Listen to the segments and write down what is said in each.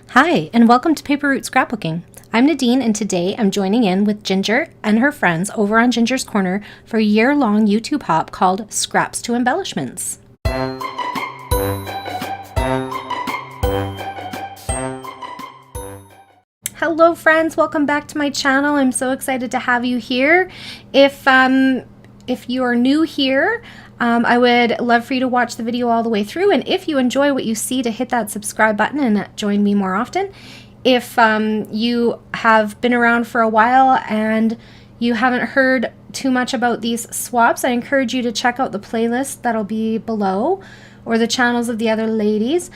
Hi, and welcome to Paper Route Scrapbooking. I'm Nadine, and today I'm joining in with Ginger and her friends over on Ginger's Corner for a year-long YouTube hop called Scraps to Embellishments. Hello friends, welcome back to my channel. I'm so excited to have you here. If you are new here, I would love for you to watch the video all the way through, and if you enjoy what you see, to hit that subscribe button and join me more often. If you have been around for a while and you haven't heard too much about these swaps, I encourage you to check out the playlist that'll be below, or the channels of the other ladies.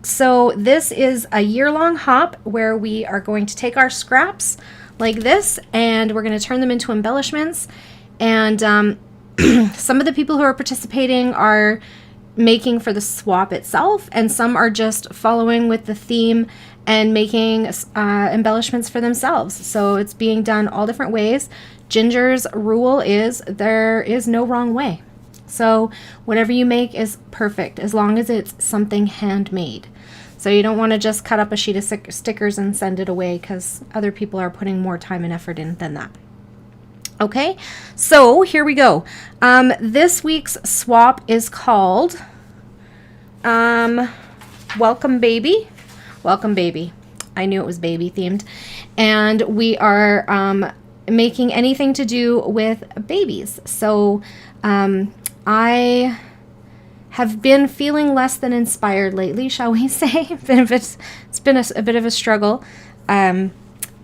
So this is a year-long hop where we are going to take our scraps like this and we're going to turn them into embellishments. And some of the people who are participating are making for the swap itself, and some are just following with the theme and making embellishments for themselves. So it's being done all different ways. Ginger's rule is there is no wrong way. So whatever you make is perfect as long as it's something handmade. So you don't want to just cut up a sheet of stickers and send it away, because other people are putting more time and effort in than that. Okay, so here we go. This week's swap is called Welcome Baby. Welcome Baby. I knew it was baby themed. And we are making anything to do with babies. So I have been feeling less than inspired lately, shall we say. It's been a bit of a struggle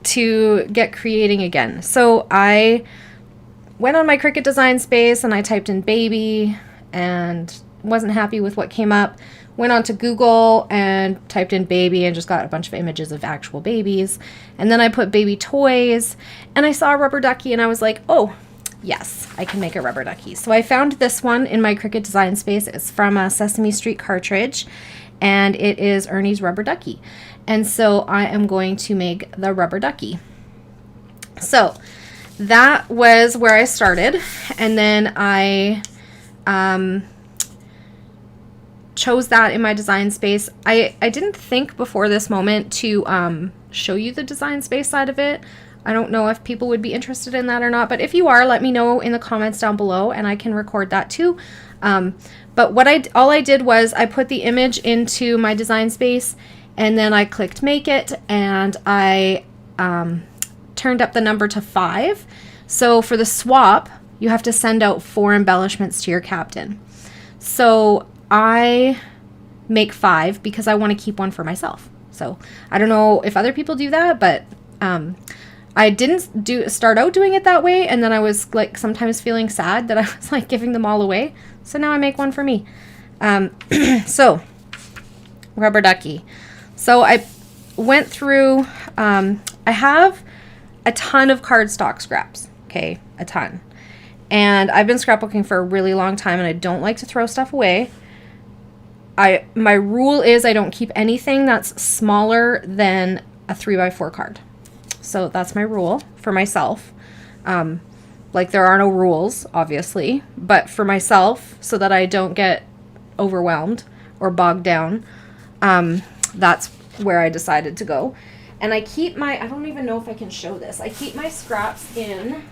to get creating again. So I went on my Cricut design space and I typed in baby and wasn't happy with what came up. Went on to Google and typed in baby and just got a bunch of images of actual babies. And then I put baby toys and I saw a rubber ducky and I was like, oh, yes, I can make a rubber ducky. So I found this one in my Cricut design space. It's from a Sesame Street cartridge and it is Ernie's rubber ducky. And so I am going to make the rubber ducky. So that was where I started. And then I chose that in my design space. I didn't think before this moment to show you the design space side of it. I don't know if people would be interested in that or not, but if you are, let me know in the comments down below and I can record that too. But all I did was I put the image into my design space and then I clicked make it, and I turned up the number to 5. So for the swap, you have to send out 4 embellishments to your captain. So I make 5 because I want to keep one for myself. So I don't know if other people do that, but I didn't start out doing it that way, and then I was like sometimes feeling sad that I was like giving them all away. So now I make one for me. So rubber ducky. So I went through, I have a ton of cardstock scraps, okay, a ton. And I've been scrapbooking for a really long time and I don't like to throw stuff away. My rule is I don't keep anything that's smaller than a 3x4 card. So that's my rule for myself. Like there are no rules, obviously, but for myself, so that I don't get overwhelmed or bogged down, that's where I decided to go. And I keep I don't even know if I can show this. I keep my scraps in.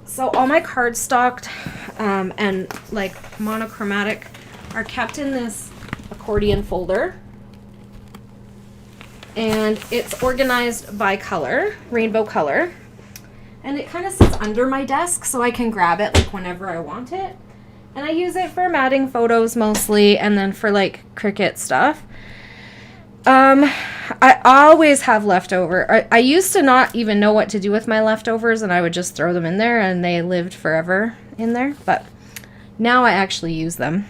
So all my cardstock and like monochromatic are kept in this accordion folder. And it's organized by color, rainbow color. And it kind of sits under my desk so I can grab it like whenever I want it. And I use it for matting photos mostly, and then for like Cricut stuff. I always have leftover. I used to not even know what to do with my leftovers, and I would just throw them in there and they lived forever in there. But now I actually use them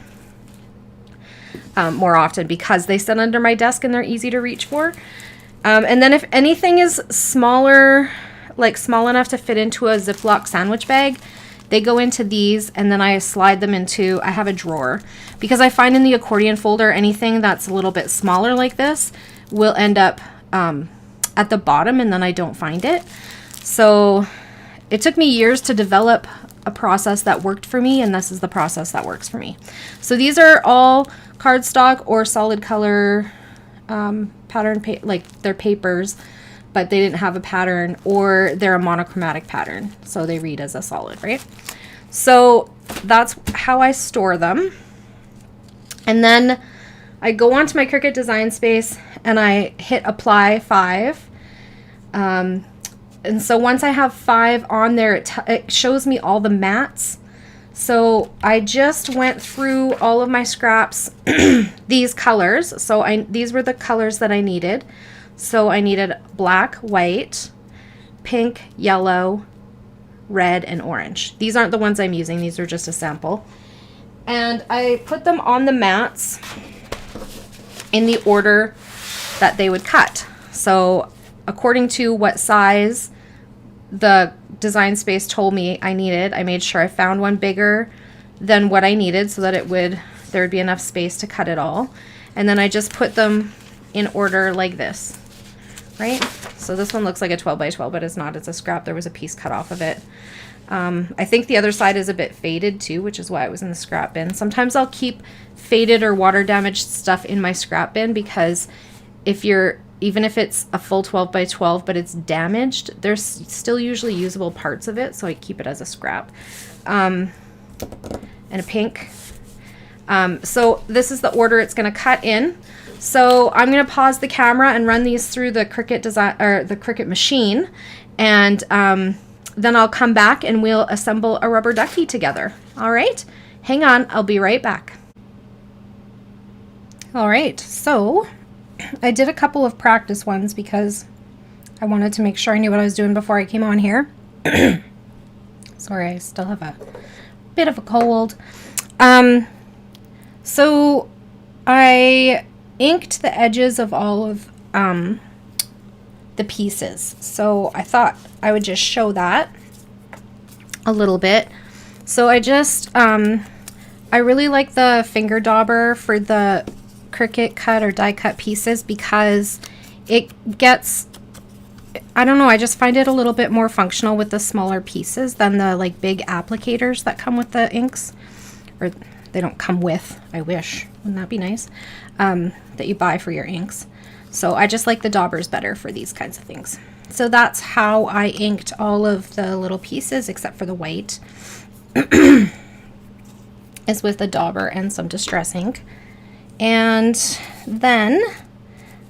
more often because they sit under my desk and they're easy to reach for. And then if anything is smaller, like small enough to fit into a Ziploc sandwich bag, they go into these, and then I slide them into, I have a drawer, because I find in the accordion folder anything that's a little bit smaller like this will end up at the bottom, and then I don't find it. So it took me years to develop a process that worked for me, and this is the process that works for me. So these are all cardstock or solid color pattern, like they're papers, but they didn't have a pattern, or they're a monochromatic pattern, so they read as a solid, right? So that's how I store them. And then I go onto my Cricut Design Space and I hit apply 5. And so once I have 5 on there, it shows me all the mats. So I just went through all of my scraps, these colors. So these were the colors that I needed. So I needed black, white, pink, yellow, red, and orange. These aren't the ones I'm using. These are just a sample. And I put them on the mats in the order that they would cut. So according to what size the Design Space told me I needed, I made sure I found one bigger than what I needed so that there would be enough space to cut it all. And then I just put them in order like this, right? So this one looks like a 12 by 12, but it's not. It's a scrap. There was a piece cut off of it. I think the other side is a bit faded too, which is why it was in the scrap bin. Sometimes I'll keep faded or water damaged stuff in my scrap bin, because even if it's a full 12 by 12 but it's damaged, there's still usually usable parts of it, so I keep it as a scrap. And a pink. So this is the order it's going to cut in. So I'm going to pause the camera and run these through the Cricut the Cricut machine, and then I'll come back and we'll assemble a rubber ducky together. All right, hang on, I'll be right back. All right, so I did a couple of practice ones because I wanted to make sure I knew what I was doing before I came on here. Sorry, I still have a bit of a cold. So I inked the edges of all of the pieces. So I thought I would just show that a little bit. So I just, I really like the finger dauber for the Cricut cut or die cut pieces, because it gets, I don't know, I just find it a little bit more functional with the smaller pieces than the like big applicators that come with the inks. Or they don't come with, I wish, wouldn't that be nice, that you buy for your inks. So I just like the daubers better for these kinds of things. So that's how I inked all of the little pieces except for the white. Is with the dauber and some distress ink. And then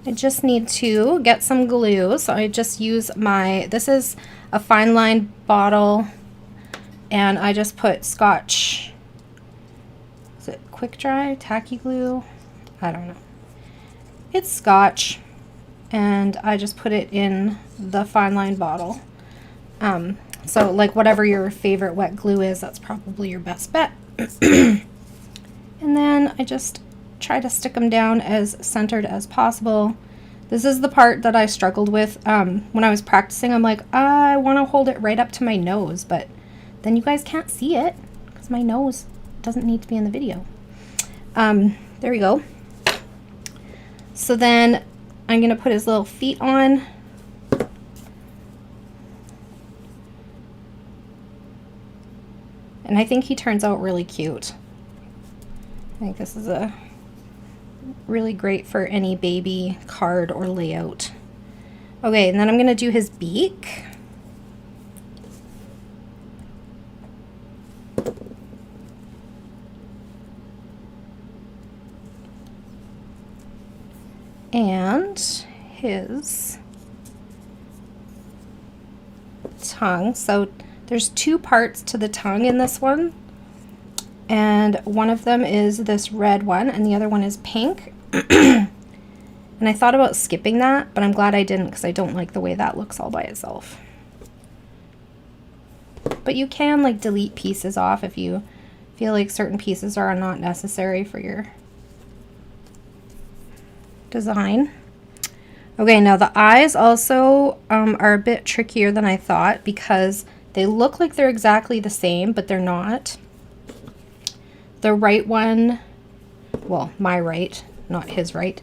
I just need to get some glue. So I just use this is a fine line bottle, and I just put Scotch, is it quick dry tacky glue? I don't know. It's Scotch, and I just put it in the fine line bottle. So like whatever your favorite wet glue is, that's probably your best bet. And then I just try to stick them down as centered as possible. This is the part that I struggled with when I was practicing. I'm like, I want to hold it right up to my nose, but then you guys can't see it because my nose doesn't need to be in the video. There we go. So then I'm going to put his little feet on. And I think he turns out really cute. I think this is a really great for any baby card or layout. Okay, and then I'm going to do his beak. And his tongue. So there's 2 parts to the tongue in this one, and one of them is this red one and the other one is pink. And I thought about skipping that, but I'm glad I didn't, because I don't like the way that looks all by itself. But you can like delete pieces off if you feel like certain pieces are not necessary for your design. Okay, now the eyes also are a bit trickier than I thought, because they look like they're exactly the same, but they're not. The right one, well, my right, not his right,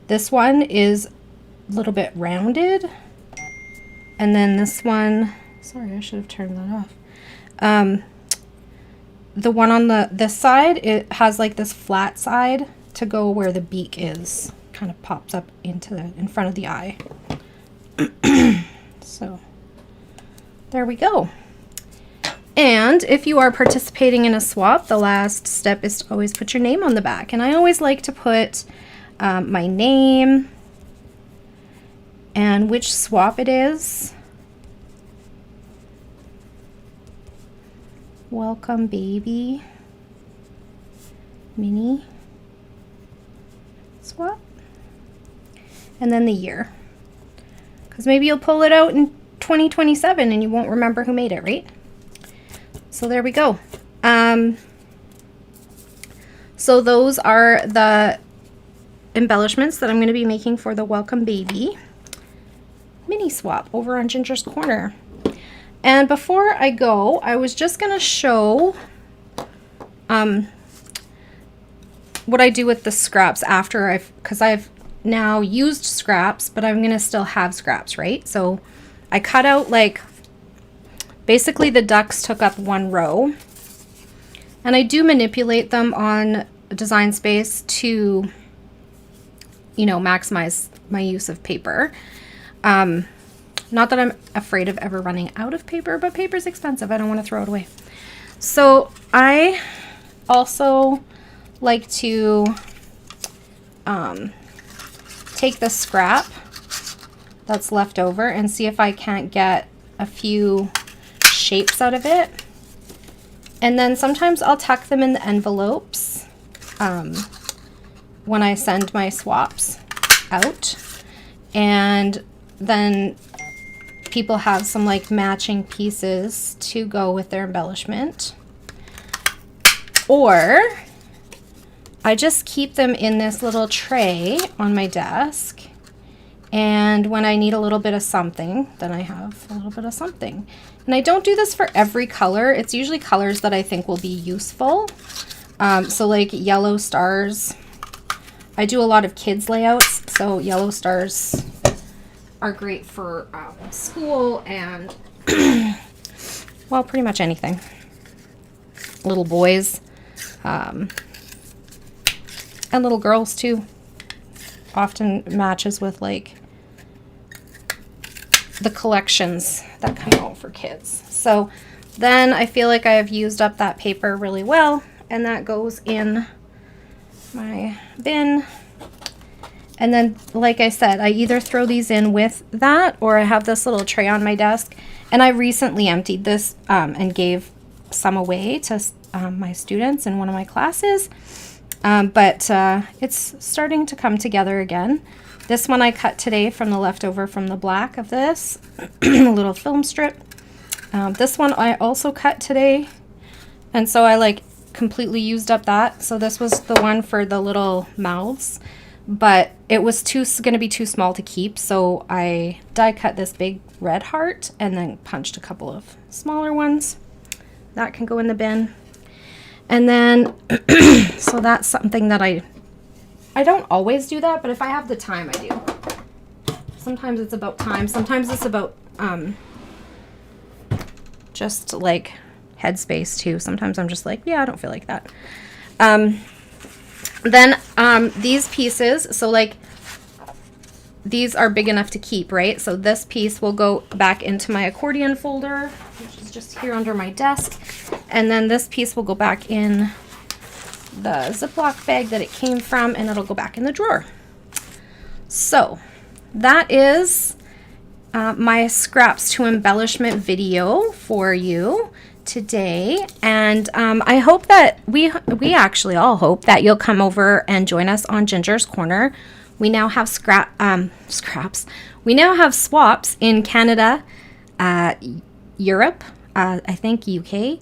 this one is a little bit rounded, and then this one, sorry, I should have turned that off. The one on this side, it has like this flat side to go where the beak is, kind of pops up into in front of the eye. So there we go. And if you are participating in a swap, the last step is to always put your name on the back. And I always like to put my name and which swap it is. Welcome baby mini swap. And then the year. Because maybe you'll pull it out in 2027 and you won't remember who made it, right? So there we go. So those are the embellishments that I'm going to be making for the Welcome Baby mini swap over on Ginger's Corner. And before I go, I was just going to show what I do with the scraps after because I've now used scraps, but I'm going to still have scraps, right? So I cut out like, basically the ducks took up one row, and I do manipulate them on Design Space to, you know, maximize my use of paper. Not that I'm afraid of ever running out of paper, but paper's expensive. I don't want to throw it away. So I also like to take the scrap that's left over and see if I can't get a few shapes out of it. And then sometimes I'll tuck them in the envelopes when I send my swaps out. And then people have some like matching pieces to go with their embellishment. Or I just keep them in this little tray on my desk, and when I need a little bit of something, then I have a little bit of something. And I don't do this for every color. It's usually colors that I think will be useful. So like yellow stars. I do a lot of kids layouts, so yellow stars are great for school and, well, pretty much anything. Little boys. And little girls too. Often matches with like the collections that come out for kids. So then I feel like I have used up that paper really well, and that goes in my bin. And then, like I said, I either throw these in with that, or I have this little tray on my desk. And I recently emptied this and gave some away to my students in one of my classes. But it's starting to come together again. This one I cut today from the leftover from the black of this, a little film strip. This one I also cut today, and so I like completely used up that. So this was the one for the little mouths, but it was going to be too small to keep, so I die cut this big red heart and then punched a couple of smaller ones. That can go in the bin. And then, so that's something that I don't always do that, but if I have the time, I do. Sometimes it's about time. Sometimes it's about just like headspace too. Sometimes I'm just like, yeah, I don't feel like that. Then these pieces, so like these are big enough to keep, right? So this piece will go back into my accordion folder, which is just here under my desk. And then this piece will go back in the Ziploc bag that it came from, and it'll go back in the drawer. So that is my scraps to embellishment video for you today. And I hope that we actually all hope that you'll come over and join us on Ginger's Corner. We now have scraps. We now have swaps in Canada, Europe, I think UK,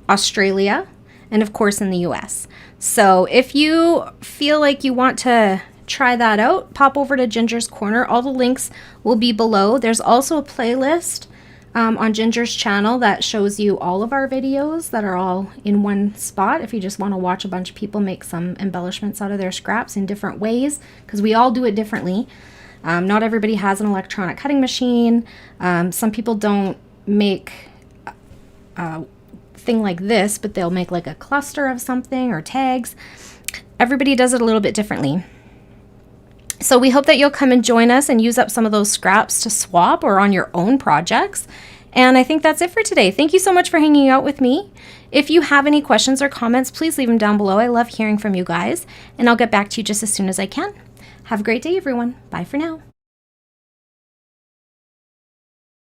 Australia, and of course in the US. So if you feel like you want to try that out, pop over to Ginger's Corner. All the links will be below. There's also a playlist on Ginger's channel that shows you all of our videos that are all in one spot if you just want to watch a bunch of people make some embellishments out of their scraps in different ways, because we all do it differently. Not everybody has an electronic cutting machine. Some people don't make thing like this, but they'll make like a cluster of something or tags. everybody does it a little bit differently. So we hope that you'll come and join us and use up some of those scraps to swap or on your own projects. And I think that's it for today. Thank you so much for hanging out with me. If you have any questions or comments, please leave them down below. I love hearing from you guys, and I'll get back to you just as soon as I can. Have a great day, everyone. Bye for now.